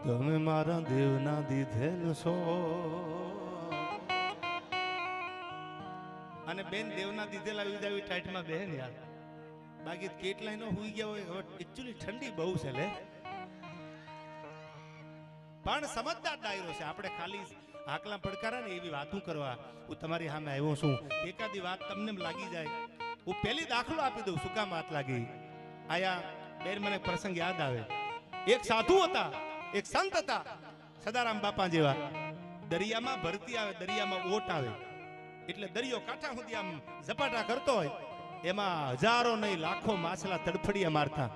તમે મારા દેવના દીધેલ છો. અને બેન દેવના દીધેલા આવી ટાઈટમાં બેન યાર, બાકી કેટલાય નો હુઈ ગયા હોય. એકચ્યુઅલી ઠંડી બહુ છે લે, પણ સમજદાર ડાયરો છે. આપણે ખાલી આકલા પડકારા ને એવી વાતું કરવા હું તમારી સામે આવ્યો છું. એકાદી વાત તમને લાગી જાય, હું પહેલી દાખલો આપી દઉં. શું કામ વાત લાગી? આયા બેન મને પ્રસંગ યાદ આવે. એક સાધુ હતા, એક સંત હતા, સદારામ બાપા જેવા. દરિયામાં ભરતી આવે, દરિયામાં ઓટ આવે એટલે દરિયો કાંઠા સુધી આમ ઝપાટા કરતો હોય, એમાં હજારો નહીં લાખો માછલા તડફડિયા મારતા.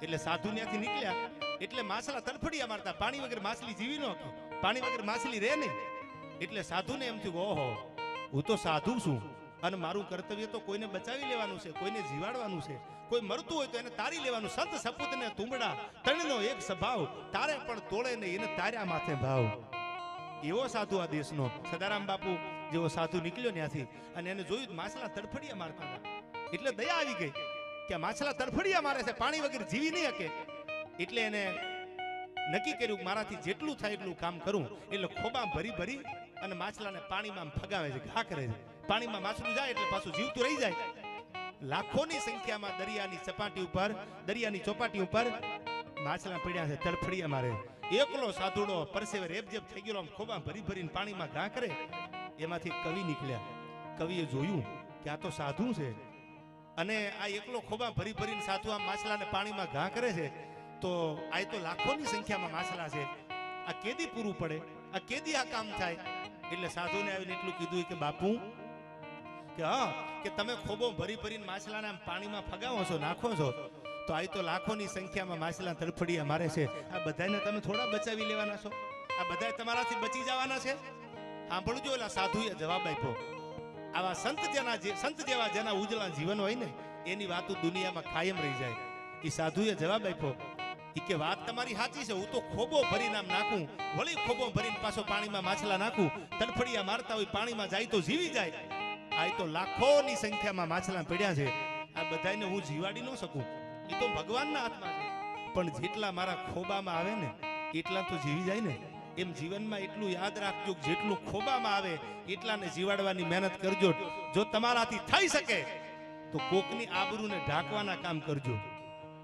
એટલે સાધુ ત્યાંથી નીકળ્યા એટલે માછલા તડફડિયા મારતા. પાણી વગર માછલી જીવી ન શકે, પાણી વગર માછલી રહે નહીં. એટલે સાધુને એમ થયું, ઓહો હું તો સાધુ છું અને મારું કર્તવ્ય તો કોઈને બચાવી લેવાનું છે, કોઈને જીવાડવાનું છે. કોઈ મરતું હોય તો એને તારી લેવાનું. સંત સપૂત ને તુંબડા ત્રણનો એક સ્વભાવ, તારે પણ તોડે નહીં એને તાર્યા માથે ભાવ. એવો સાધુ આ દેશનો સદારામ બાપુ જેવો સાધુ નીકળ્યો ત્યાંથી અને એને જોયું માછલા તડફડિયા મારતા હતા. એટલે દયા આવી ગઈ કે માછલા તડફડિયા મારે છે, પાણી વગર જીવી નહીં શકે. એટલે એને નક્કી કર્યું કે મારાથી જેટલું થાય એટલું કામ કરું. એટલે ખોબા ભરી ભરી અને માછલાને પાણીમાં ફગાવે છે, ઘા કરે છે. પાણીમાં માછલું જાય એટલે પાછું જીવતું રહી જાય. લાખોની સંખ્યામાં દરિયાની સપાટી ઉપર, દરિયાની ચોપાટી ઉપર માછલા પડ્યા છે, તડફડિયા મારે. એકલો સાધુડો પરસેવે રેબજેબ થઈ ગયો, ખોબા ભરી ભરીને પાણીમાં ઘા કરે. એમાંથી કવિ નીકળ્યા. કવિએ જોયું કે આ તો સાધુ છે અને આ એકલો ખોબા ભરી ભરીને સાધુ આ માછલાને પાણીમાં ઘા કરે છે, તો આ તો લાખોની સંખ્યામાં માછલા છે, આ કેદી પૂરું પડે, આ કેદી આ કામ થાય? એટલે સાધુને આવીને એટલું કીધું કે બાપુ કે હા, કે તમે ખોબો ભરી ભરીને માછલાને આમ પાણીમાં ફગાવો છો, નાખો છો, તો આ તો લાખોની સંખ્યામાં માછલા તડફડિયા મારે છે. આ બધાને તમે થોડા બચાવી લેવાના છો? આ બધા તમારાથી બચી જવાના છે? સાંભળજો. એલા સાધુએ જવાબ આપ્યો, આવા સંત જેવા જેના ઉજળા જીવન હોય ને એની વાતો દુનિયામાં કાયમ રહી જાય. એ સાધુએ જવાબ આપ્યો કે વાત તમારી સાચી છે, હું તો ખોબો ભરીને આમ નાખું, વળી ખોબો ભરીને પાછો પાણીમાં માછલા નાખું, તડફડિયા મારતા હોય, પાણીમાં જાય તો જીવી જાય. આ તો લાખોની સંખ્યામાં માછલા પડ્યા છે, આ બધાને હું જીવાડી ન શકું, એ તો ભગવાનના હાથમાં છે. પણ જેટલા મારા ખોબામાં આવે ને એટલા તો જીવી જાય ને. એમ જીવનમાં એટલું યાદ રાખજો, જેટલું ખોબામાં આવે એટલાને જીવાડવાની મહેનત કરજો. જો તમારાથી થઈ શકે તો કોકની આબરૂને ઢાંકવાના કામ કરજો,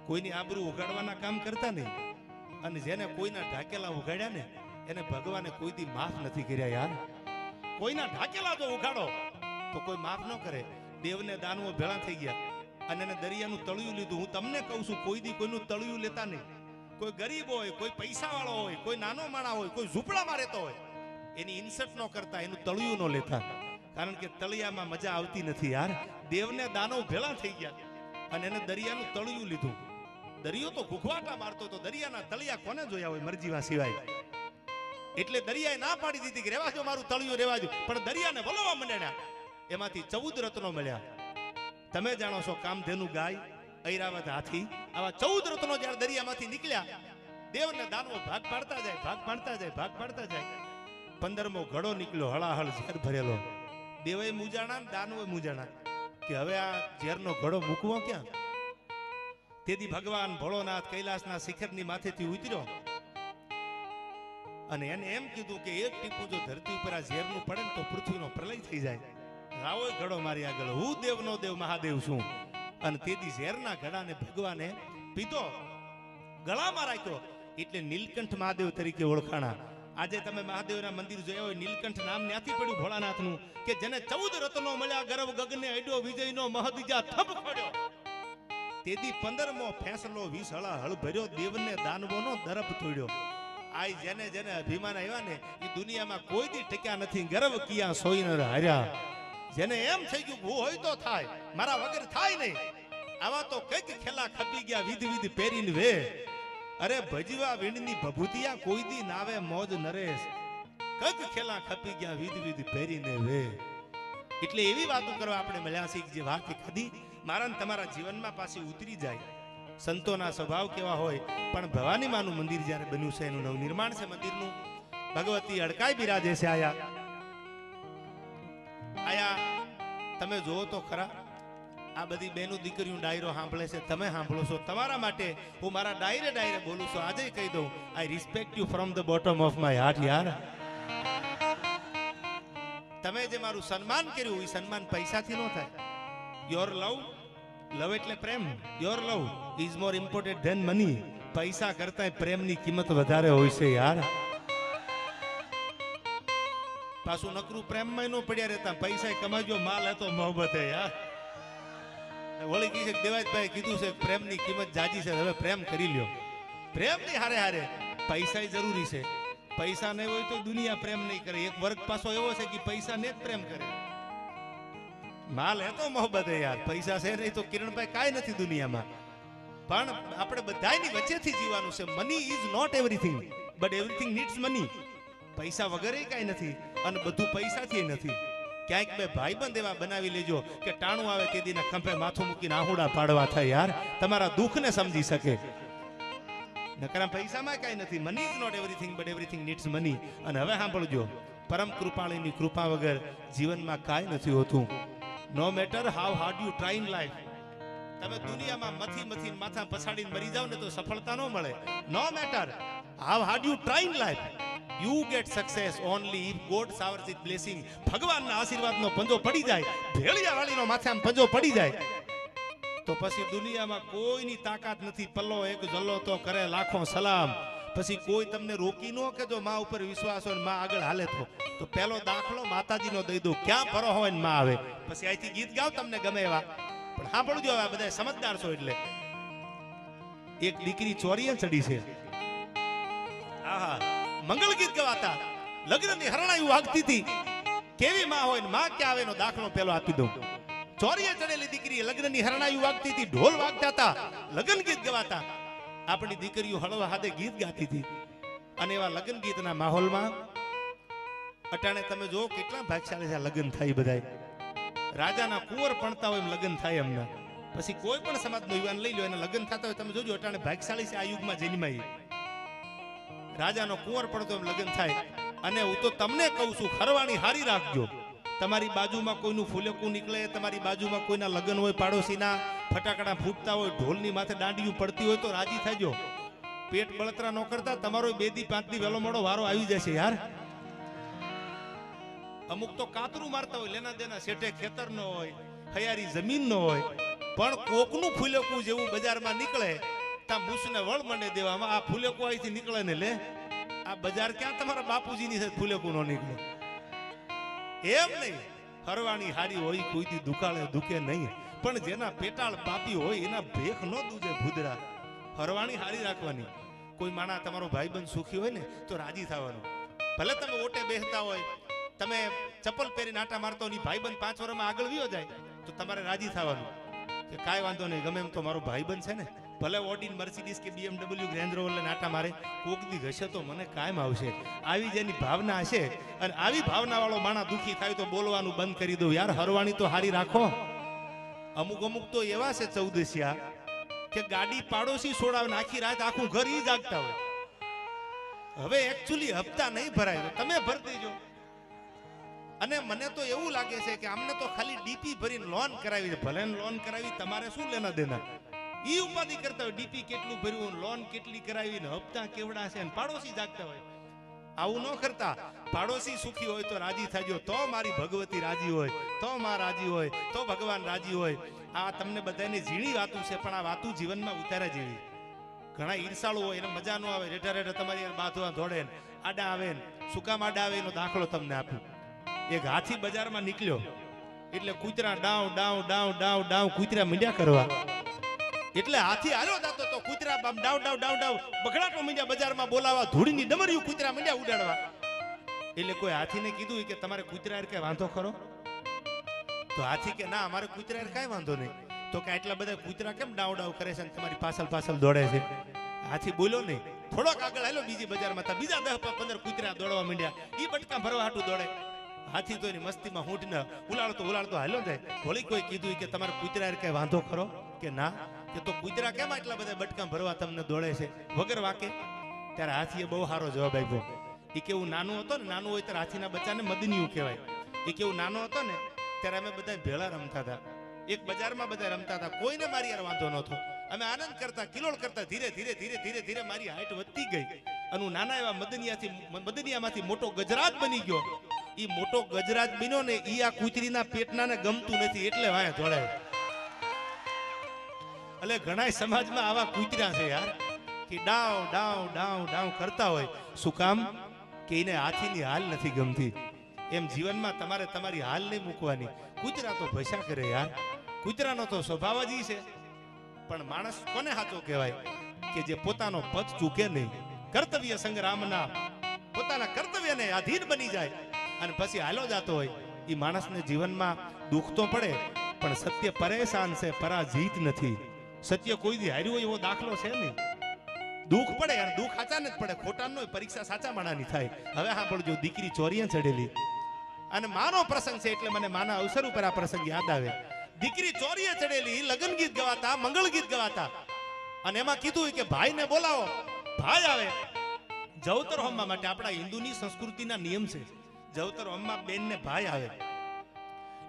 કોઈની આબરૂ ઉગાડવાના કામ કરતા નહીં. અને જેને કોઈના ઢાકેલા ઉગાડ્યા ને એને ભગવાને કોઈ દી માફ નથી કર્યા યાર. કોઈના ઢાકેલા જો ઉગાડો તો કોઈ માફ ન કરે. દેવને દાનવો ભેળા થઈ ગયા અને એને દરિયાનું તળિયું લીધું. હું તમને કહું છું, કોઈ દી કોઈનું તળિયું લેતા નહીં. કોઈ ગરીબ હોય, કોઈ પૈસા વાળો હોય, કોઈ નાનો માણા હોય, કોઈ ઝૂંપડામાં રહેતો હોય, એની ઇન્સર્ટ ન કરતા, એનું તળિયું ન લેતા. કારણ કે તળિયામાં મજા આવતી નથી યાર. દેવને દાનવ ભેળા થઈ ગયા અને એને દરિયાનું તળિયું લીધું. દરિયો તો ઘૂઘવાટા મારતો તો, દરિયાના તળિયા કોને જોયા હોય મરજીવા સિવાય? એટલે દરિયાએ ના પાડી દીધી કે રેવા જો મારું તળિયું રેવા જો. પણ દરિયાને વલોવા મંડ્યા. એમાંથી 14 રત્નો મળ્યા. તમે જાણો છો, કામધેનુ ગાય, ઐરાવત હાથી, આવા 14 રત્નો જ્યારે દરિયામાંથી નીકળ્યા, દેવને દાનવો ભાગ પાડતા જાય, ભાગ પાડતા જાય, ભાગ પાડતા જાય. 15મો ઘડો નીકળ્યો, હળાહળ ઝેર ભરેલો. દેવે મૂજાણા, દાનવે મૂજાણા કે હવે આ ઝેરનો ઘડો મૂકવો ક્યાં? તેથી ભગવાન ભોળોનાથ કૈલાસના શિખરની માથેથી ઉતર્યો અને એને એમ કીધું કે એક ટીપું જો ધરતી ઉપર આ ઝેરનું પડે ને તો પૃથ્વીનો પ્રલય થઈ જાય. રાવો ઘડો મારી આગળ, હું દેવનો દેવ મહાદેવ છું. અને તેથી ઝેરના ઘડાને ભગવાને પીધો, ગળામાં રાખ્યો, એટલે નીલકંઠ મહાદેવ તરીકે ઓળખાણા. આજે તમે મહાદેવના મંદિર જોયા હોય, નીલકંઠ નામ ત્યાંથી પડ્યું ભોળાનાથનું, કે જેને 14 રત્નો મળ્યા, ગર્વ ગગને અડ્યો, વિજયનો મહદીજા થપ ખોડ્યો. તેથી 15મો ફેંસલો 20 હળા હળ ભર્યો, દેવને દાનવોનો દરપ તોડ્યો. આઈ જેને જેને અભિમાન આવ્યા ને એ દુનિયામાં કોઈ દી ટક્યા નથી. ગર્વ કિયા સોઈને હાર્યા. જેને એમ થઈ ગયું હું હોય તો થાય, મારા વગર થાય નહીં, આવા તો કઈક ખેલા ખપી ગયા વિધ વિધ પહેરીને વે. અરે ભજવા વીણની ભભૂતિયા કોઈ દી નાવે મોજ નરેશ, કઈક ખેલા ખપી ગયા વિધ વિધ પહેરીને વે. એટલે એવી વાતો કરવા આપણે મળ્યા છે જે વાત કદી મારા ને તમારા જીવનમાં પાછી ઉતરી જાય. સંતોના સ્વભાવ કેવા હોય. પણ ભવાની માનું મંદિર જ્યારે બન્યું છે, એનું નવનિર્માણ છે મંદિરનું, ભગવતી અડકાઈ બિરાજે છે. આયા તમે જોવો તો ખરા, આ બધી બેનો દીકરીઓ ડાયરો સાંભળે છે, તમે સાંભળો છો, તમારા માટે હું મારા ડાયરે બોલું છું. આજે કહી દઉં, આઈ respect you from the bottom of my heart યાર. તમે જે મારું સન્માન કર્યું, એ સન્માન પૈસાથી ન થાય. યોર લવ એટલે પ્રેમ. Your love is more important then money. પૈસા કરતા પ્રેમની કિંમત વધારે હોય છે યાર. પાછું નકરું પ્રેમમાં ન પડ્યા રહેતા, પૈસા કમાજો, માલ હતો મોહબ્બત હે યાર. વળી કી છે દેવાજભાઈ કીધું છે પ્રેમની કિંમત જાજી છે, હવે પ્રેમ કરી લ્યો. પ્રેમની હારે હારે પૈસા જરૂરી છે. પૈસા નહીં હોય તો દુનિયા પ્રેમ નહીં કરે. એક વર્ગ પાછો એવો છે કે પૈસા ને જ પ્રેમ કરે. માલ હે તો મોહબ્બત હે યાર. પૈસા છે નહીં તો કિરણભાઈ કાંઈ નથી દુનિયામાં. પણ આપણે બધાની વચ્ચેથી જીવવાનું છે. Money is not everything, but everything needs money. પૈસા વગર કાંઈ નથી અને બધું પૈસાથી નથી. ક્યાંક બે ભાઈબંધ એવા બનાવી લેજો કે ટાણું આવે તે દીના ખંભે માથું મૂકીને આહુડા પાડવા થાય યાર. તમારા દુઃખને સમજી શકે. નકરા પૈસામાં કાંઈ નથી. Money is not everything but everything needs money. અને હવે સાંભળજો, પરમ કૃપાળીની કૃપા વગર જીવનમાં કાંઈ નથી હોતું. No matter how hard you try in life. તમે દુનિયામાં મથી માથા પછાડીને મરી જાવ ને તો સફળતા ન મળે. No matter how hard you try in life, you get success only if God showers his blessing. ભગવાનના આશીર્વાદનો પંજો પડી જાય, ભેળિયાવાળીનો માથામાં પંજો પડી જાય તો પછી દુનિયામાં કોઈની તાકાત નથી. પલ્લો એક જલ્લો તો કરે લાખો સલામ. પછી કોઈ તમને રોકી ન કે જો માં ઉપર વિશ્વાસ હોય ને માં આગળ હાલે તો પહેલો દાખલો માતાજીનો દઈ દો. ક્યાં ભરો હોય ને માં આવે. પછી અહીંથી ગીત ગાવ તમને ગમે એવા, પણ સાંભળજો, આ બધા સમજદાર છો. એટલે એક દીકરી ચોરીએ ચડી છે. આહા, મંગળ ગીત ગવાતા, લગ્નની હરણાઈ વાગતી હતી. કેવી માં હોય ને માં ક્યાં આવે એનો દાખલો પેલો આપી દઉં. ચોરીએ ચડેલી દીકરી, લગ્નની હરણાઈ વાગતી હતી, ઢોલ વાગતા હતા, લગ્ન ગીત ગવાતા. આપણી દીકરીઓ હળવા હાથે ગીત ગાતી હતી. અને એવા લગ્ન ગીતના માહોલમાં અટાણે તમે જો કેટલા ભાગશાળી છે લગ્ન થાય. બધાય રાજાના કુંવર પણતા હોય એમ લગ્ન થાય એમના. પછી કોઈ પણ સમાજનો યુવાન લઈ લો, એના લગ્ન થતા હોય તમે જોજો અટાણે ભાગશાળી છે આ યુગમાં જન્માઈ. રાજાનો કુંવર પડતો એમ લગ્ન થાય. અને હું તો તમને કહું છું, ખરવાણી હારી રાખજો. તમારી બાજુમાં કોઈનું ફૂલેકું નીકળે, તમારી બાજુમાં કોઈના લગ્ન હોય, પાડોશીના ફટાકડા ફૂટતા હોય, ઢોલની માથે દાંડિયું પડતી હોય તો રાજી થજો. પેટ બળતરા ન કરતા, તમારો 2 દી 5 દી વહેલો મોડો વારો આવી જશે યાર. અમુક તો કાતરું મારતા હોય, લેના દેના શેઠે ખેતર નો હોય, હયારી જમીન નો હોય, પણ કોકનું ફૂલેકું જેવું બજારમાં નીકળે ત્યાં મૂસને વળ મંડે દેવામાં. આ ફૂલેકું અહીંથી નીકળે ને લે, આ બજાર ક્યાં તમારા બાપુજીની છે ફૂલેકું નો નીકળે. એમ નહીં, હરવાણી હારી હોય, કોઈથી દુકાળે દુખે નહીં. પણ જેના પેટાળ પાપી હોય એના ભેખ ન દૂજે ભૂદરા. હરવાણી હારી રાખવાની. કોઈ માણા તમારો ભાઈબંધ સુખી હોય ને તો રાજી થવાનું. ભલે તમે ઓટે બેસતા હોય, તમે ચપ્પલ પહેરીને આટા મારતો ની ભાઈબંધ 5 વર્ષમાં આગળ વિયો જાય તો તમારે રાજી થવાનું કે કાંઈ વાંધો નહીં, ગમે એમ તો મારો ભાઈબંધ છે ને. ભલે ઓડી મર્સિડીઝ કે BMW ગ્રેન્ડ રોવર લઈને આટા મારે, કોક દી ઘસે તો મને કાયમ આવશે. આવી જેની ભાવના હશે, અને આવી ભાવના વાળો માણા દુખી થાય તો બોલવાનું બંધ કરી દો યાર. હરવાણી તો હારી રાખો. અમુક તો એવા છે ચૌદસિયા કે ગાડી પાડોશી છોડાવે, આખી રાત આખું ઘર ઈ જાગતા હોય. હવે એકચ્યુઅલી હપ્તા નહીં ભરાય તો તમે ભરી દેજો. અને મને તો એવું લાગે છે કે આમને તો ખાલી ડીપી ભરીને લોન કરાવી છે. ભલે લોન કરાવી, તમારે શું લેના દેના. ઈ ઉપાધિ કરતા હોય ડીપી કેટલું ભર્યું, લોન કેટલી કરાવી, હપ્તા કેવડા છે, અને પાડોશી જાગતા હોય. આવું ન કરતા. પાડોશી સુખી હોય તો રાજી થજો, તો મારી ભગવતી રાજી હોય, તો માં રાજી હોય, તો ભગવાન રાજી હોય. આ તમને બધાને ઝીણી વાતું છે, પણ આ વાતું જીવનમાં ઉતાર્યા જેવી. ઘણા ઈર્ષાળુ હોય, એને મજા ન આવે, રેઠા રેઠા તમારી બાથવા દોડે, આડા આવે, સુકામ આડા આવે. એનો દાખલો તમને આપું. એક હાથી બજારમાં નીકળ્યો એટલે કૂતરા ડાવ ડાવ ડાવ ડાવ ડાવ કૂતરા મીંડ્યા કરવા. એટલે હાથી હાલ્યો જતો તો કૂતરા ડાવ ડાવ ડાવ ડાવ બગડાટો મીંડ્યા બજારમાં બોલાવા, ધૂળીની ડમરીયું કૂતરા મીંડ્યા ઉડાડવા. એટલે કોઈ હાથીને કીધું કે તમારે કૂતરા કઈ વાંધો ખરો? તો હાથી કે ના, અમારે કૂતરા કઈ વાંધો નહીં. તો કે આટલા બધા કૂતરા કેમ ડાવ ડાવ કરે છે અને તમારી પાછળ દોડે છે? હાથી બોલ્યો નહીં. થોડોક આગળ હાલ્યો બીજી બજારમાં, બીજા 10-15 કૂતરા દોડવા માંડ્યા. ઈ બટકા ભરવા હાટું દોડે. હાથી તો એની મસ્તીમાં હૂંઠને ઉલાળતો હાલ્યો જાય. વળી કોઈ કીધું કે તમારે કૂતરા કઈ વાંધો ખરો? કે ના. કે તો કૂતરા કેમ આટલા બધા બટકા ભરવા તમને દોડે છે વગર વાકે? ત્યારે હાથીએ બહુ સારો જવાબ આપ્યો. એ કેવું નાનું હતો ને, નાનું હોય ત્યારે હાથીના બચ્ચાને મદનિયું કહેવાય. એ કેવું નાનો હતો ને ત્યારે અમે બધા ભેળા રમતા હતા. એક બજારમાં બધા રમતા હતા, કોઈને મારી યાર વાંધો નહોતો. અમે આનંદ કરતા, કિલોળ કરતા. ધીરે ધીરે ધીરે ધીરે ધીરે મારી હાઈટ વધતી ગઈ અને હું નાના એવા મદનિયામાંથી મોટો ગજરાજ બની ગયો. ઈ મોટો ગજરાજ બન્યો ને ઈ આ કૂતરીના પેટનાને ગમતું નથી એટલે વાયા જોડાય. એટલે ઘણા સમાજમાં આવા કૂતરા છે યાર કે ડાવ ડાવ ડાવ ડાવ કરતા હોય. શું કામ? કે એને હાથીની હાલ નથી ગમતી. એમ જીવનમાં તમારે તમારી હાલ નહીં મૂકવાની. કૂતરા તો ભસા કરે યાર, કૂતરાનો તો સ્વભાવ જ ઈ છે. પણ માણસ કોને સાચો કહેવાય? કે જે પોતાનો પદ ચૂકે નહીં, કર્તવ્ય સંગ્રામના પોતાના કર્તવ્યને આધીન બની જાય અને પછી હાલો જાતો હોય. એ માણસને જીવનમાં દુઃખ તો પડે પણ સત્ય પરેશાન છે, પરાજીત નથી. સત્ય કોઈ દી હાર્યું હોય એવો દાખલો છે નહીં. દુઃખ પડે અને દુઃખ સાચા જ પડે, ખોટા નો પરીક્ષા સાચા માણાની થાય. હવે સાંભળજો, દીકરી ચોરીએ ચડેલી અને માનો પ્રસંગ છે એટલે મને માના અવસર ઉપર આ પ્રસંગ યાદ આવે. દીકરી ચોરીએ ચડેલી, લગ્ન ગીત ગવાતા, મંગળ ગીત ગવાતા અને એમાં કીધું કે ભાઈને બોલાવો. ભાઈ આવે જવતર હોમવા માટે. આપણા હિન્દુની સંસ્કૃતિના નિયમ છે, જવતર હોમમાં બેનને ભાઈ આવે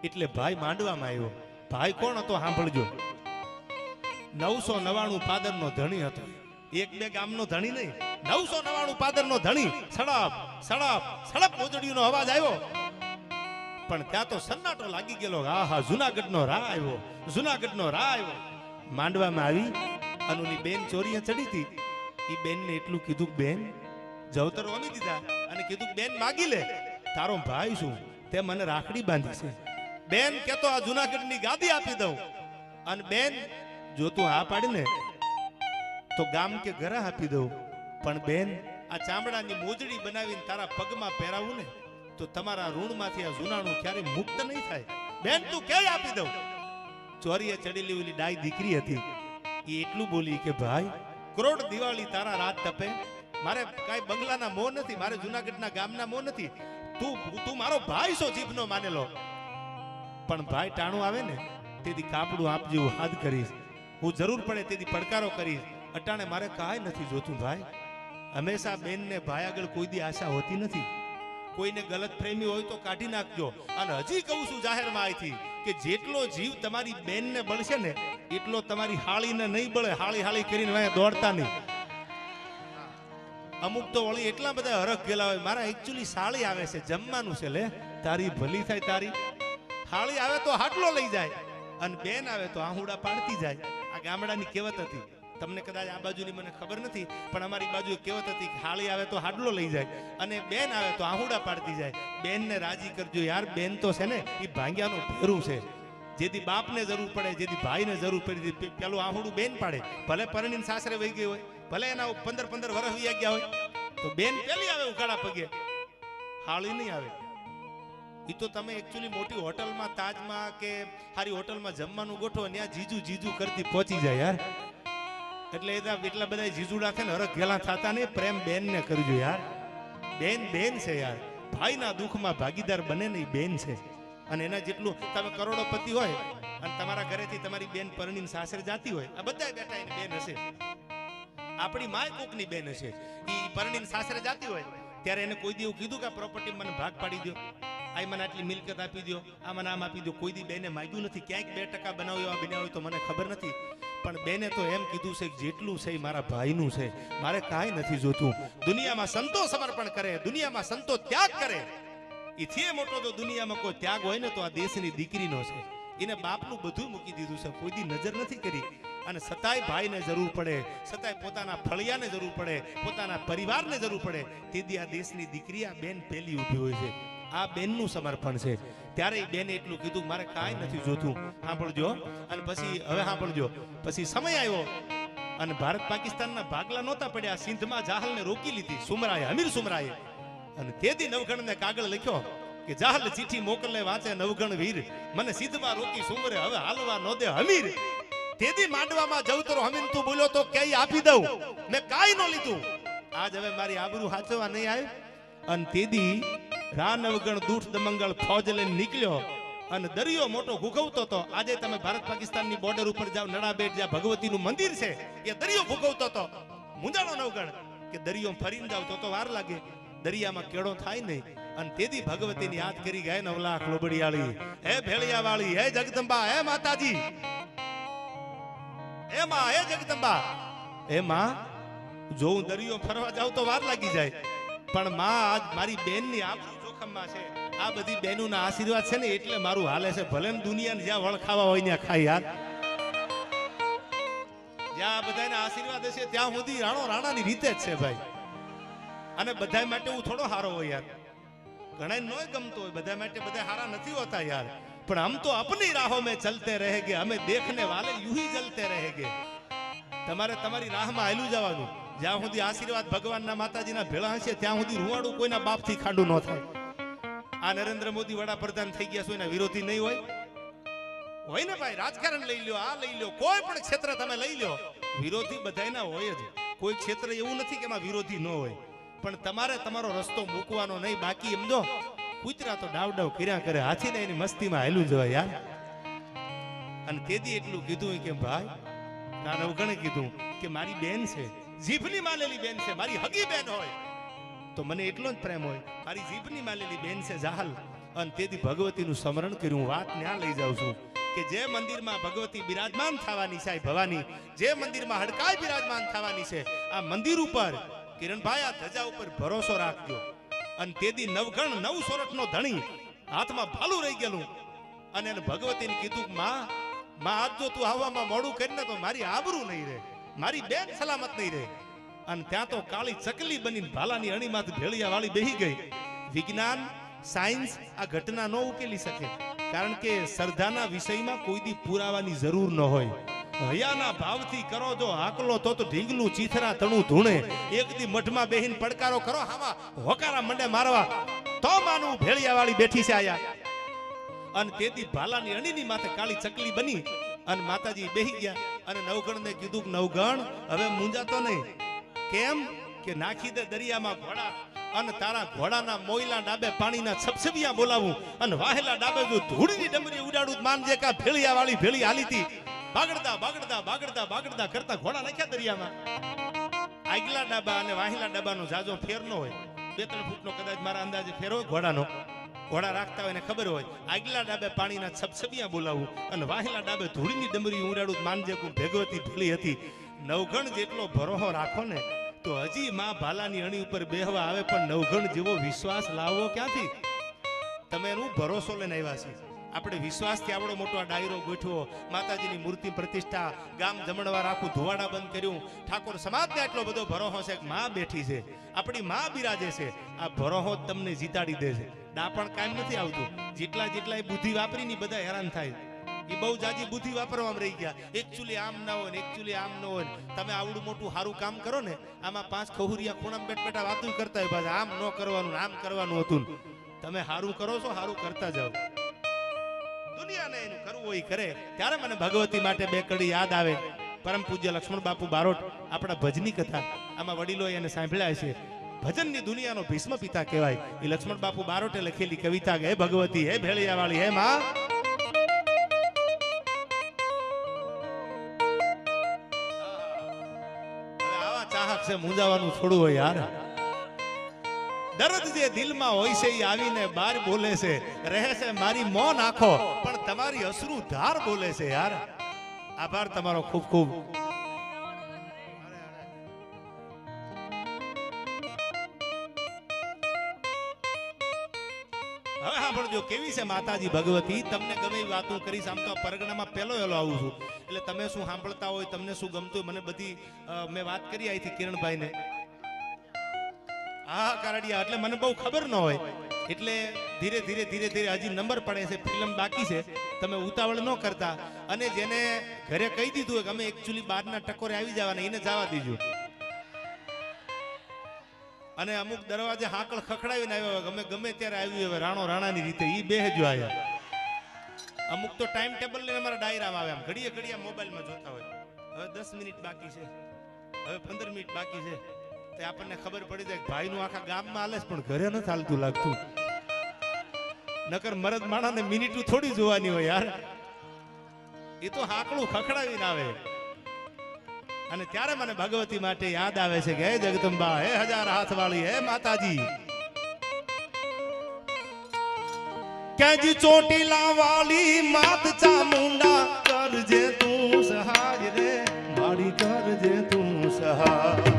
એટલે ભાઈ માંડવામાં આવ્યો. ભાઈ કોણ હતો સાંભળજો. 999 પાદરનો ધણી હતો. એક બે ગામનો ધણી નહીં, 999 પાદરનો ધણી. સડપ સડપ સડપ મોજડીનો અવાજ આવ્યો પણ ત્યાં તો સન્નાટો લાગી ગયેલો. આહા, જુનાગઢનો રા આવ્યો, જુનાગઢનો રા આવ્યો. માંડવામાં આવી અનુની બેન ચોરીએ ચડી હતી. એ બેનને એટલું કીધું, બેન જવતર ઓમી દીધા અને કીધું બેન માગી લે, તારો ભાઈ શું તે મને રાખડી બાંધી છે. બેન કેતો આ જુનાગઢની ગાદી આપી દઉં. અને બેન જો તું હા પાડીને તો ગામ કે ઘર આપી દઉં, પણ બેન આ ચામડાની મોજડી બનાવીને તારા પગમાં પહેરાવું ને તો તમારા ઋણમાંથી આ જુનાણું ક્યારેય મુક્ત નહીં થાય. બેન તું ક્યાંય આપી દઉં. ચોરીએ ચડેલી ઓલી ડાઈ દીકરી હતી એ એટલું બોલી કે ભાઈ કરોડ દિવાળી તારા રાત તપે, મારે કાંઈ બંગલાના મોહ નથી, મારે જુનાગઢના ગામના મોહ નથી. તું મારો ભાઈ છો જીભનો માનેલો, પણ ભાઈ ટાણું આવે ને તેથી કાપડું આપજે, હું હાથ કરીશ. હું જરૂર પડે તેથી પડકારો કરીશ. અટાણે મારે કાંઈ નથી જોતું ભાઈ. હંમેશા બેનને ભાઈ આગળ કોઈ દી આશા હોતી નથી. કોઈને ગલત પ્રેમી હોય તો કાઢી નાખજો. અને હજી કહું છું જાહેરમાં અહીંથી કે જેટલો જીવ તમારી બેનને બળશે ને એટલો તમારી હાળીને નહીં બળે. હાળી હાળી કરીને વાય દોડતા નહીં. અમુક તો વળી એટલા બધા હરખ ગયેલા હોય, મારા એકચ્યુઅલી સાળી આવે છે, જમવાનું છે, લે તારી ભલી થાય તારી. હાળી આવે તો હાટલો લઈ જાય અને બેન આવે તો આહુડા પાડતી જાય. આ ગામડાની કહેવત હતી. તમને કદાચ આ બાજુની મને ખબર નથી, પણ અમારી બાજુ કહેવત હતી કે હાળી આવે તો હાડલો લઈ જાય અને બેન આવે તો આહુડા પાડતી જાય. બેનને રાજી કરજો યાર. બેન તો છે ને એ ભાંગ્યાનું ભેરું છે. જેથી બાપને જરૂર પડે, જેથી ભાઈને જરૂર પડી, પેલું આહુડું બેન પાડે. ભલે પરણીને સાસરે વહી ગઈ હોય, ભલે એના 15 વર્ષ વહી ગયા હોય, તો બેન પેલી આવે ઉઘાડા પગે, હાળી નહીં આવે. એ તો તમે એકચ્યુઅલી મોટી હોટલમાં, તાજમાં કે સારી હોટલમાં જમવાનું ગોઠવો, ત્યાં જીજુ જીજુ કરતી પહોંચી જાય યાર. એટલે એટલા બધા જીજુડા છે ને હરખ ગેલા થતા નહીં. પ્રેમ બેન ને કરજો યાર. બેન બેન છે યાર. ભાઈના દુઃખમાં ભાગીદાર બને ને બેન છે. અને એના જેટલું તમે કરોડોપતિ હોય અને તમારા ઘરેથી તમારી બેન પરણીને સાસરે જાતી હોય, આ બધા બેઠા એની બેન હશે. આપણી માય કોકની બેન હશે. એ પરણીને સાસરે જાતી હોય ત્યારે એને કોઈ દી એવું કીધું કે આ પ્રોપર્ટી મને ભાગ પાડી દો, આ મને આટલી મિલકત આપી દો, આ મને આમ આપી દો. કોઈ દી બેને માગ્યું નથી. ક્યાંક 2% બનાવ્યો આ બનાવ્યો તો મને ખબર નથી, પણ બેને તો એમ કીધું છે કે જેટલું છે મારા ભાઈનું છે, મારે કાંઈ નથી જોતું. દુનિયામાં સંતો સમર્પણ કરે, દુનિયામાં સંતો ત્યાગ કરે. એથી મોટો તો દુનિયામાં કોઈ ત્યાગ હોય ને તો આ દેશની દીકરીનો છે. એને બાપનું બધું મૂકી દીધું છે, કોઈ દી નજર નથી કરી. અને સતાય ભાઈને જરૂર પડે, સતાય પોતાના ફળિયાને જરૂર પડે, પોતાના પરિવારને જરૂર પડે, તેથી આ દેશની દીકરી આ બેન પેલી ઊભી હોય છે. આ બેનનું સમર્પણ છે. ત્યારે એ બેને એટલું કીધું મારે કાંઈ નથી જોતું. સાંભળજો. અને પછી હવે સાંભળજો, પછી સમય આવ્યો અને ભારત પાકિસ્તાનના ભાગલા નહોતા પડ્યા. સિંધમાં જાહલને રોકી લીધી સુમરાએ, અમીર સુમરાએ. અને તેથી નવગણને કાગળ લખ્યો કે જાહલ ચીઠી મોકલે વાંચે નવગણ વીર, મને સિંધમાં રોકી સુમરે હવે હાલવા નો દે હમીર. તેથી માંડવામાં જવતરો હમીર તું બોલ્યો તો ક્યાંય આપી દઉં, મેં કાંઈ ન લીધું. આજ હવે મારી આબરૂ હાચવા નહીં આવે. અને તેથી રા નવગણ દૂઠ દમંગળ ફોજ લઈને નીકળ્યો અને દરિયો મોટો ભૂગવતો હતો. આજે તમે ભારત પાકિસ્તાનની બોર્ડર ઉપર જાવ, નડાબેટ જ્યાં ભગવતીનું મંદિર છે, એ દરિયો ભૂગવતો હતો. મુંજાણો નવગણ કે દરિયો ફરીને જાવ તો વાર લાગે, દરિયામાં કેળો થાય નહીં. અને તેથી ભગવતીને યાદ કરી ગયા 9 લાખ લોબડિયાળી, હે ભેળિયાવાળી, હે જગદંબા, હે માતાજી, હે માં, હે જગદંબા, હે માં, જો હું દરિયો ફરવા જાઉં તો વાર લાગી જાય, પણ માં આજ મારી બેનની આબરૂ જોખમમાં છે. આ બધી બહેનોના આશીર્વાદ છે ને એટલે મારું હાલે છે. ભલે ને દુનિયાને જ્યાં વળ ખાવા હોય ત્યાં ખાય યાર, જ્યાં બધાના આશીર્વાદ હશે ત્યાં સુધી રાણો રાણાની રીતે જ છે ભાઈ. અને બધા માટે હું થોડો હારો હોય યાર, ઘણા નોય ગમતો હોય, બધા માટે બધા હારા નથી હોતા યાર, પણ હમ તો अपनी राहों में चलते रहेंगे, हमें देखने वाले यूं ही जलते रहेंगे. તમારે તમારી રાહમાં હાલ્યું જવાનું. જ્યાં સુધી આશીર્વાદ ભગવાનના માતાજીના ભેળા હશે ત્યાં સુધી રૂવાડું કોઈના બાપથી ખાંડું ન થાય. આ નરેન્દ્ર મોદી વડાપ્રધાન થઈ ગયા છે, એના વિરોધી નહીં હોય ને ભાઈ. રાજકારણ લઈ લ્યો, આ લઈ લ્યો, કોઈ પણ ક્ષેત્ર તમે લઈ લ્યો, વિરોધી બધાયના હોય જ. કોઈ ક્ષેત્ર એવું નથી કે એમાં વિરોધી ન હોય, પણ તમારે તમારો રસ્તો મૂકવાનો નહીં. બાકી એમ જો કૂતરા તો ડાવ ડાવ કર્યા કરે, હાથીને એની મસ્તીમાં હાલ્યું જવાય યાર. અને તેથી એટલું કીધું કે ભાઈ ના અવગણે કીધું કે મારી બેન છે, જીભની માલેલી બેન છે, મારી હગી બેન હોય તો મને એટલો જ પ્રેમ હોય. મારી જીભની માલેલી બેન છે જાહલ. અને તેથી ભગવતીનું સ્મરણ કર્યું. વાત ન્યા લઈ જાઉં છું કે જે મંદિરમાં ભગવતી બિરાજમાન થવાની છે ભવાની, જે મંદિરમાં હડકાઈ બિરાજમાન થવાની છે, આ મંદિર ઉપર કિરણભાઈ આ ધજા ઉપર ભરોસો રાખજો. અને તેથી નવગણ 9 સોરઠનો ધણી હાથમાં ભાલું રહી ગયેલું. અને એને ભગવતીને કીધું માં આજ જો તું આવવામાં મોડું કરીને તો મારી આબરૂ નહીં રહે, મારી બેન સલામત નહીં રહે. અને ત્યાં તો કાળી ચકલી બની ભાલાની અણીમાંથી ભેળિયા વાળી બેહી ગઈ. વિજ્ઞાન સાયન્સ આ ઘટના ન ઉકેલી શકે, કારણ કે શ્રદ્ધાના વિષયમાં કોઈ દી પુરાવાની જરૂર ન હોય. હયાના ભાવથી કરો જો હાકલો તો ઢીંગલું ચીથરા તણું ધૂણે. એક દી મઠમાં બેહીન પડકારો કરો, હાવા હોકારા મંડે મારવા તો માનું ભેળિયા વાળી બેઠી છે આયા. અને તેથી ભાલાની અણીની માથે કાળી ચકલી બની અને માતાજી બેહી ગયા. અને નવગણને કીધું કે નવગણ હવે મૂંજાતો નહીં. કેમ કે નાખી દે દરિયામાં ઘોડા, અને તારા ઘોડાના મોયલા ડાબે પાણીના છપછપિયા બોલાવું, અને વાહેલા ડાબે જો ધૂળની ડમરી ઉડાડું માનજે કા ભેળિયા વાળી ભેળી હાલીતી. બાગડતા બાગડતા બાગડતા બાગડતા કરતા ઘોડા નાખ્યા દરિયામાં. આગલા ડાબા અને વાહેલા ડાબાનો જાજો ફેર ન હોય, 2-3 ફૂટનો કદાચ મારા અંદાજે ફેર હોય ઘોડાનો. ઘોડા રાખતા હોય ને ખબર હોય, આગલા ડાબે પાણીના છપછપિયા બોલાવું અને વાહેલા ડાબે ધૂળની ડમરી ઉડાડું માનજે કો ભગવતી ભેળી હતી. નવગણ જેટલો ભરોહો રાખો ને તો હજી માં ભાલાની અણી ઉપર બેહવા આવે, પણ નવગણ જેવો વિશ્વાસ લાવવો ક્યાંથી? તમે એનું ભરોસો લઈને આવ્યા છે. આપણે વિશ્વાસથી આવડો મોટો આ ડાયરો ગોઠવો, માતાજીની મૂર્તિ પ્રતિષ્ઠા, ગામ જમણવાર આખું ધુવાડા બંધ કર્યું. ઠાકોર સમાજને એટલો બધો ભરોસો છે કે માં બેઠી છે, આપણી માં બિરાજે છે. આ ભરોસો તમને જીતાડી દે છે. ડાપણ કાયમ નથી આવતું. જેટલા એ બુદ્ધિ વાપરીને બધા હેરાન થાય. એ બહુ જાજી બુદ્ધિ વાપરવામાં રહી ગયા. એકચ્યુઅલી આમ ના હોય ને એકચ્યુઅલી આમ ન હોય. તમે આવડું મોટું સારું કામ કરો ને, આમાં 5 ખહુરિયા ખૂણામાં બેઠા વાતું કરતા હોય, પાછા આમ ન કરવાનું આમ કરવાનું હતું. તમે સારું કરો છો, સારું કરતા જાઓ. દુનિયાને એનું કરવું હોય કરે. ત્યારે મને ભગવતી માટે 2 કડી યાદ આવે. પરમ પૂજ્ય લક્ષ્મણ બાપુ બારોટ આપણા ભજની કથા, આમાં વડીલોએ એને સાંભળ્યા છે. ભજનની દુનિયાનો ભીષ્મ પિતા કહેવાય. એ લક્ષ્મણ બાપુ બારોટે લખેલી કવિતા, હે ભગવતી, હે ભેળિયા વાળી, હે માં, ચાહક છે મૂંઝાવાનું થોડું હોય યાર. દર્દ જે દિલમાં હોય છે એ આવીને બહાર બોલે છે. રહે છે મારી મૌન આંખો, પણ તમારી અશ્રુ ધાર બોલે છે યાર. આભાર તમારો ખૂબ ખૂબ. હવે સાંભળજો કેવી છે માતાજી ભગવતી. તમને ગમે એ વાતો કરીશ. આમ તો પરગણામાં પહેલો આવું છું, એટલે તમે શું સાંભળતા હોય, તમને શું ગમતું હોય, મને બધી મેં વાત કરી અહીંથી કિરણભાઈને. હા કારડિયા, એટલે મને બહુ ખબર ન હોય, એટલે ધીરે ધીરે હજી નંબર પડે છે, ફિલ્મ બાકી છે. તમે ઉતાવળ ન કરતા. અને જેને ઘરે કહી દીધું હોય કે અમે એકચ્યુઅલી 12ના ટકોરે આવી જવાના, એને જવા દીજો. અને અમુક દરવાજે હાકળ ખખડાવીને આવ્યો હોય, અમે ગમે ત્યારે આવી હોય રાણો રાણાની રીતે, ઈ બેહજો આયા. અમુક તો ટાઈમ ટેબલ લઈને અમારા ડાયરામાં આવે, આમ ઘડીએ મોબાઈલમાં જોતા હોય. હવે 10 મિનિટ બાકી છે, હવે 15 મિનિટ બાકી છે, તે આપણને ખબર પડી જાય ભાઈનું આખા ગામમાં હાલે છે, પણ ઘરે નથી હાલતું લાગતું. નકર મરદ માણાને મિનિટું થોડી જોવાની હોય યાર. એ તો હાકડું ખખડાવીને આવે. અને ત્યારે મને ભગવતી માટે યાદ આવે છે કે હે જગદંબા, હે 1000 હાથ વાળી, હે માતાજી, કેજી ચોટીલા વાલી માત ચામુંડા કરજે તું સહાય રે મારી કરજે તું સહાય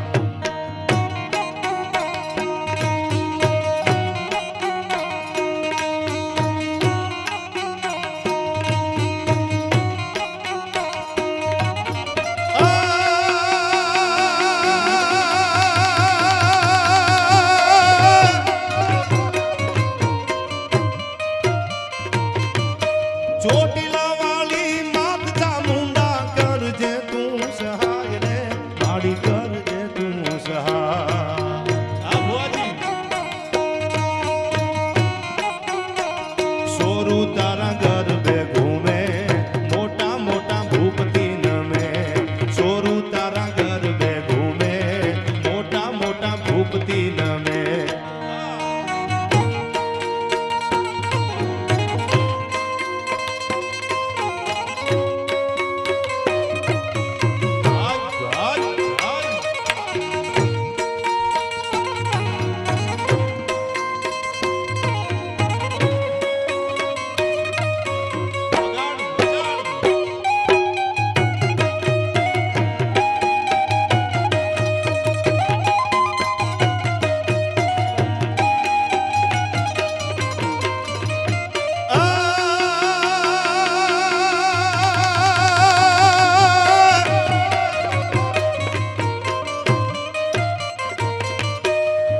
ચોટીલા વાલી માત ચામુંડા કરજે તું સહાય રે મારી કરજે તું સહાય આ ભુવાજી સોરું તારા ગરબે ઘૂમે મોટા મોટા ભૂપતિ નમે સોરું તારા ગરબે ઘૂમે મોટા મોટા ભૂપતિ નમે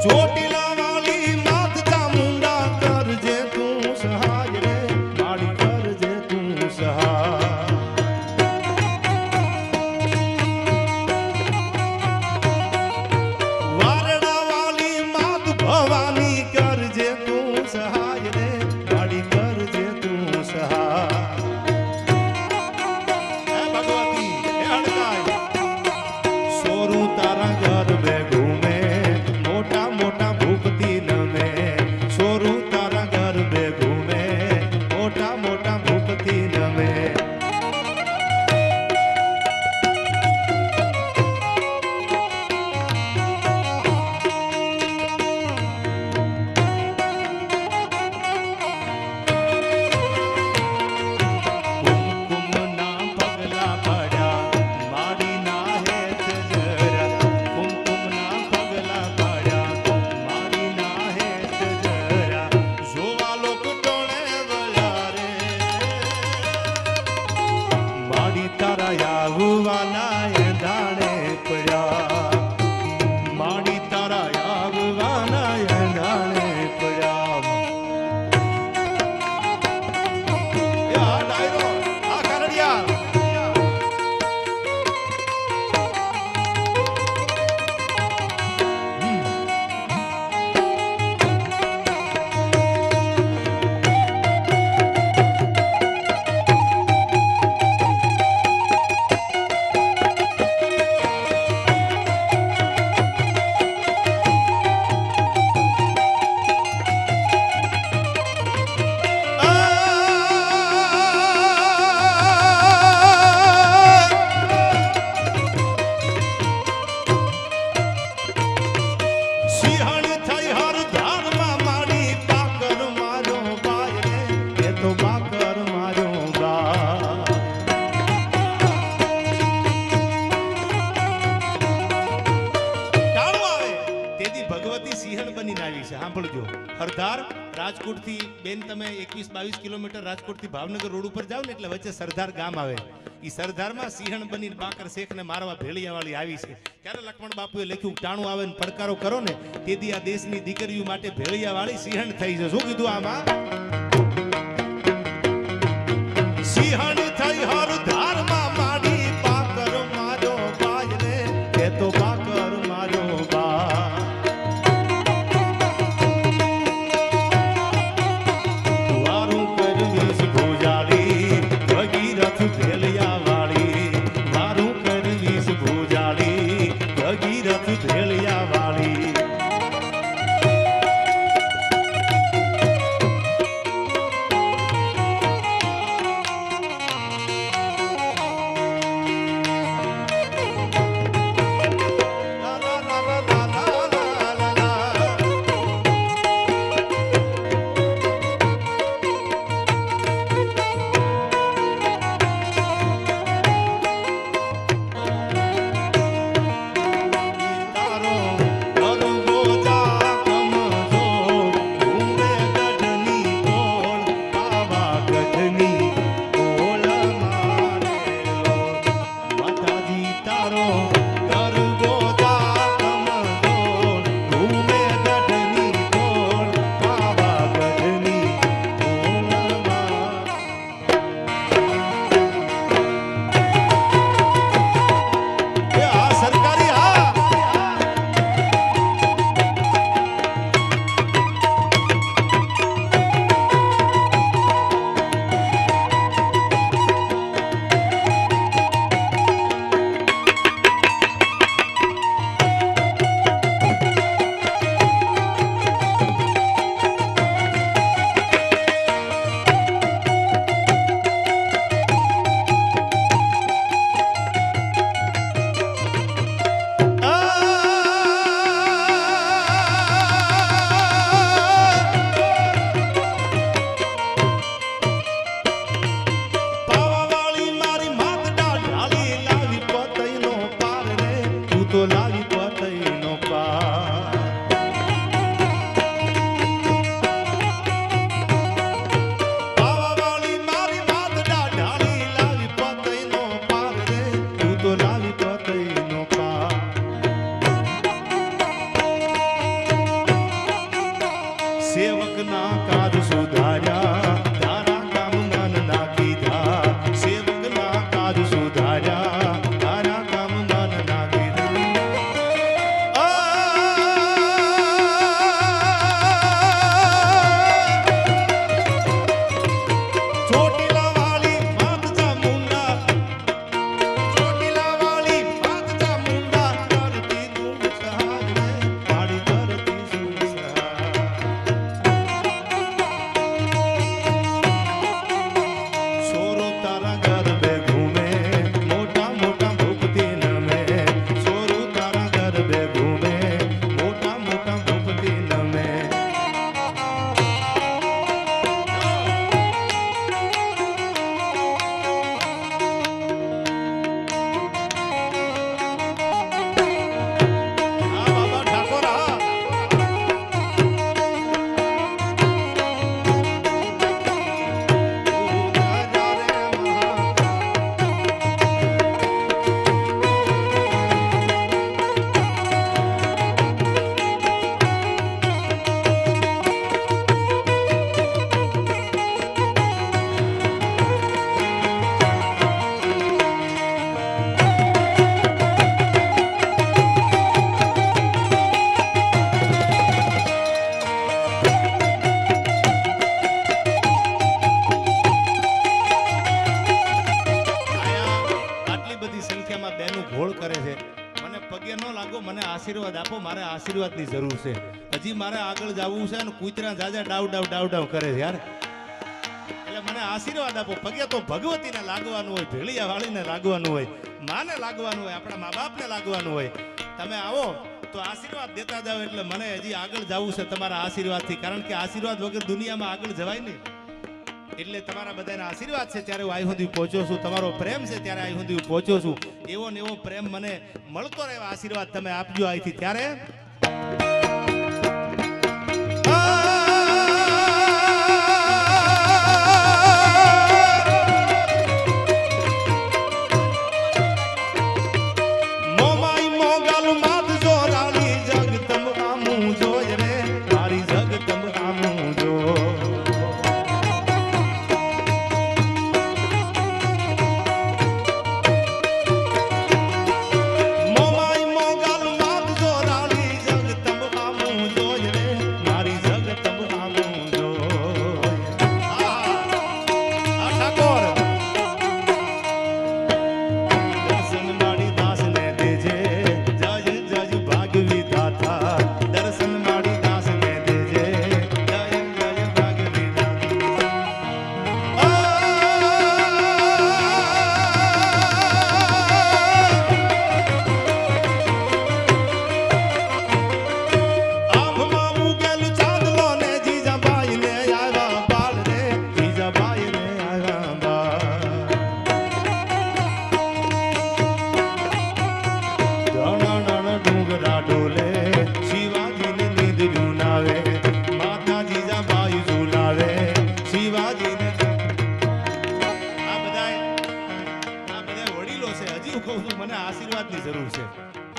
ચોટીલા વાલી માત ચામુંડા કરજે તું સહાય રે મારી કરજે તું સહાય વારડા વાલી માત ભવાની કરજે તું સહાય રે મારી કરજે તું સહાય હે ભગવતી હે હડકાય સોરું તારા ગરબે ઘૂમે મોટા મોટા ભૂપતિ નમે સોરું તારા ગરબે ઘૂમે મોટા મોટા ભૂપતિ નમે કુમકુમના પગલા પડ્યા મારી ના હેત જરા કુમકુમના પગલા પડ્યા મારી ના હેત જરા જોવા લોક ટોળે વળ્યા રે મારી તારા આવવાના એ દાણે પડ્યા મારી તારા આવવાના એ દાણે પડ્યા એ આ ડાયરો આ કરડિયા સિંહણ થઈ હર ધારમાં મારી પાકર માર્યો બાય રે એ તો પાકર માર્યો બા ટાણું આવે તેથી ભગવતી સિંહણ બનીને આવી છે સાંભળજો હરધાર રાજકોટથી બેન તમે 21-22 કિલોમીટર રાજકોટથી ભાવનગર રોડ ઉપર જાવ ને એટલે વચ્ચે સરદાર ગામ આવે ઈ સરદારમાં સિંહણ બનીને બાકર શેખને મારવા ભેળિયાવાળી આવી છે ત્યારે લક્ષ્મણ બાપુએ લખ્યું ટાણું આવે ને પડકારો કરો ને તેથી આ દેશની દીકરીઓ માટે ભેળિયાવાળી સિંહણ થઈ છે શું કીધું આમાં સિંહણ થઈ હર ધારમાં માડી પાકર માર્યો બાય રે એ તો પાકર માર્યો બા વારું કરવીશ ભુજાળી ભગીરથ ભેળિયાવાળી વારું કરવીશ ભુજાળી ભગીરથ ભેળિયાવાળી ગોળ કરે છે. મને પગે ન લાગો, મને આશીર્વાદ આપો, મારે આશીર્વાદની જરૂર છે. હજી મારે આગળ જવું છે અને કૂતરા જાજા ડાવ ડાવ કરે છે યાર. એટલે મને આશીર્વાદ આપો. પગે તો ભગવતીને લાગવાનું હોય, ભેળિયા વાળીને લાગવાનું હોય, માને લાગવાનું હોય, આપણા મા બાપને લાગવાનું હોય. તમે આવો તો આશીર્વાદ દેતા જાઓ. એટલે મને હજી આગળ જવું છે તમારા આશીર્વાદથી, કારણ કે આશીર્વાદ વગર દુનિયામાં આગળ જવાય નહીં. એટલે તમારા બધાના આશીર્વાદ છે ત્યારે હું અહીં સુધી પહોંચ્યો છું. તમારો પ્રેમ છે ત્યારે અહીં સુધી પહોંચ્યો છું. એવો ને એવો પ્રેમ મને મળતો રહે, આશીર્વાદ તમે આપજો અહીંથી. ત્યારે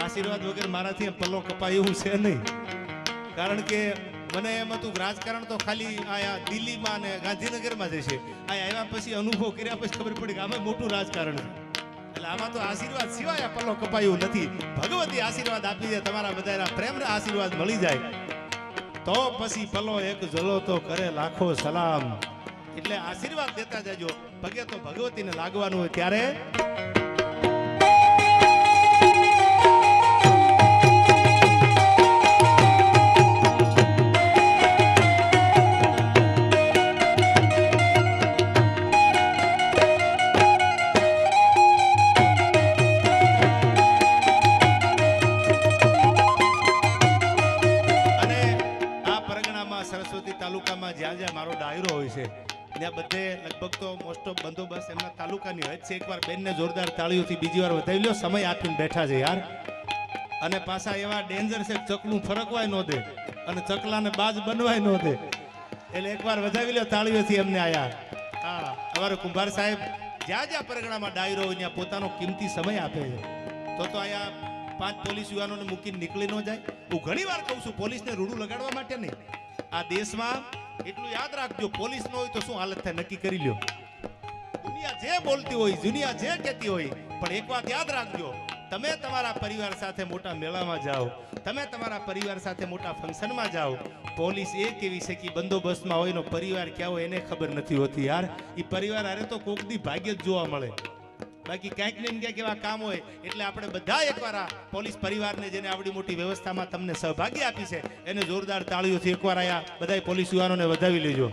આશીર્વાદ વગર મારાથી પલ્લો કપાય એવું છે નહીં. કારણ કે મને એમ હતું રાજકારણ તો ખાલી આયા દિલ્હીમાં અને ગાંધીનગરમાં જ છે. આ આવ્યા પછી અનુભવ કર્યા પછી ખબર પડી કે આમાં મોટું રાજકારણ છે. એટલે આમાં તો આશીર્વાદ સિવાય પલ્લો કપાયું નથી. ભગવતી આશીર્વાદ આપી દે, તમારા બધાના પ્રેમના આશીર્વાદ મળી જાય તો પછી પલ્લો એક જલો તો કરે લાખો સલામ. એટલે આશીર્વાદ દેતા જજો. પગે તો ભગવતીને લાગવાનું હોય ત્યારે તાલુકામાં જ્યાં જ્યાં મારો ડાયરો હોય છે ત્યાં બધે લગભગ તો મોસ્ટ ઓફ બંદોબસ્ત એમના તાલુકાની હોય છે. એકવાર બેનને જોરદાર તાળીઓથી બીજી વાર વધાવી લ્યો. સમય આપીને બેઠા છે યાર. અને પાછા એવા ડેન્જર છે ચકલું ફરકવાય ન દે અને ચકલાને બાજ બનવાય ન દે. એટલે એકવાર વધાવી લ્યો તાળીઓથી એમને આયા. હા, અમારે કુંભાર સાહેબ જ્યાં જ્યાં પરગણામાં ડાયરો હોય ત્યાં પોતાનો કિંમતી સમય આપે છે. તો આયા 5 પોલીસ યુવાનોને મૂકીને નીકળી ન જાય. હું ઘણી વાર કહું છું પોલીસને રૂડું લગાડવા માટે નહીં. આ દેશમાં એટલું યાદ રાખજો, પોલીસ ન હોય તો શું હાલત થાય નક્કી કરી લ્યો. દુનિયા જે બોલતી હોય, દુનિયા જે કહેતી હોય, પણ એક વાત યાદ રાખજો, તમે તમારા પરિવાર સાથે મોટા મેળામાં જાઓ, તમે તમારા પરિવાર સાથે મોટા ફંક્શનમાં જાઓ, પોલીસ એ કેવી છે કે બંદોબસ્તમાં હોય નો પરિવાર ક્યાં હોય એને ખબર નથી હોતી યાર. એ પરિવાર હારે તો કોક દી ભાગ્ય જ જોવા મળે. બાકી ક્યાંક ને ક્યાંક એવા કામ હોય. એટલે આપણે બધા એકવાર આ પોલીસ પરિવારને જેને આવડી મોટી વ્યવસ્થામાં તમને સહભાગી આપી છે એને જોરદાર તાળીઓથી એકવાર આયા બધા પોલીસ યુવાનોને વધાવી લેજો.